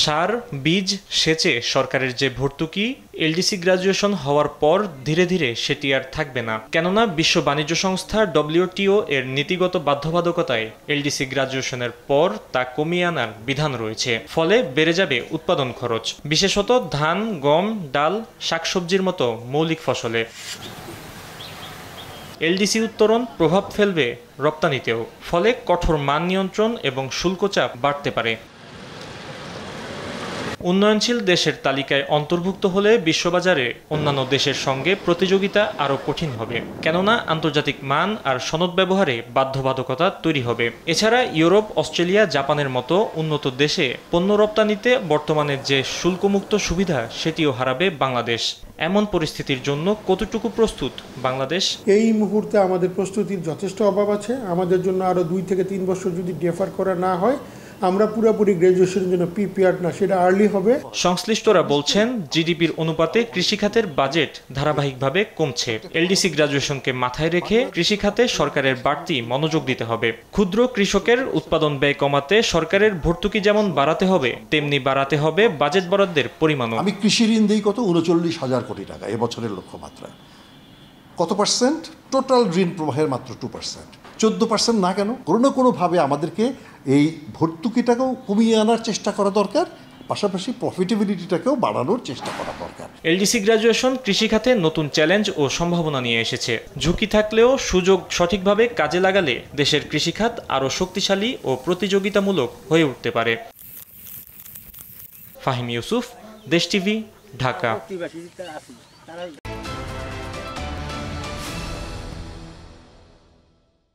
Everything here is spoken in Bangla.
সার, বীজ, সেচে সরকারের যে ভর্তুকি, এলডিসি গ্রাজুয়েশন হওয়ার পর ধীরে ধীরে সেটি আর থাকবে না। কেননা বিশ্ব বাণিজ্য সংস্থা WTO এর নীতিগত বাধ্যবাধকতায় এলডিসি গ্রাজুয়েশনের পর তা কমিয়ে আনার বিধান রয়েছে। ফলে বেড়ে যাবে উৎপাদন খরচ, বিশেষত ধান, গম, ডাল, শাকসবজির মতো মৌলিক ফসলে। এলডিসি উত্তরণ প্রভাব ফেলবে রপ্তানিতেও, ফলে কঠোর মান নিয়ন্ত্রণ এবং শুল্ক চাপ বাড়তে পারে। উন্নয়নশীল দেশের তালিকায় অন্তর্ভুক্ত হলে বিশ্ববাজারে অন্যান্য দেশের সঙ্গে প্রতিযোগিতা আরও কঠিন হবে, কেননা আন্তর্জাতিক মান আর সনদ ব্যবহারে বাধ্যবাধকতা তৈরি হবে। এছাড়া ইউরোপ, অস্ট্রেলিয়া, জাপানের মতো উন্নত দেশে পণ্য রপ্তানিতে বর্তমানে যে শুল্কমুক্ত সুবিধা সেটিও হারাবে বাংলাদেশ। এমন পরিস্থিতির জন্য কতটুকু প্রস্তুত বাংলাদেশ? এই মুহূর্তে আমাদের প্রস্তুতির যথেষ্ট অভাব আছে। আমাদের জন্য আরও 2 থেকে 3 বছর যদি ডেফার করা না হয়, আমরা পুরোপুরি গ্র্যাজুয়েশনের জন্য প্রিপেয়ার্ড না, সেটা আর্লি হবে। সংশ্লিষ্টরা বলছেন, জিডিপির অনুপাতে কৃষিখাতের বাজেট ধারাবাহিকভাবে কমছে। এলডিসি গ্রাজুয়েশনকে মাথায় রেখে কৃষিখাতে সরকারের বাড়তি মনোযোগ দিতে হবে। ক্ষুদ্র কৃষকের উৎপাদন ব্যয় কমাতে সরকারের ভর্তুকি যেমন বাড়াতে হবে, তেমনি বাড়াতে হবে বাজেট বরাদ্দের পরিমাণও। আমি কৃষি ঋণ দিই কত 39,000 কোটি টাকা এবছরের লক্ষ্যমাত্রায়। কত পার্সেন্ট? টোটাল ঋণ প্রবাহের মাত্র 2%। 14% না কেন? কোনো না কোনোভাবে আমাদেরকে এই ভর্তুকিটাকেও কমিয়ে আনার চেষ্টা করা দরকার, পাশাপাশি প্রফিটেবিলিটিটাকেও বাড়ানোর চেষ্টা করা দরকার। এলডিসি গ্রাজুয়েশন কৃষিখাতে নতুন চ্যালেঞ্জ ও সম্ভাবনা নিয়ে এসেছে। ঝুঁকি থাকলেও সুযোগ সঠিকভাবে কাজে লাগালে দেশের কৃষিখাত আরও শক্তিশালী ও প্রতিযোগিতামূলক হয়ে উঠতে পারে। ফাহিম ইউসুফ, দেশ টিভি, ঢাকা।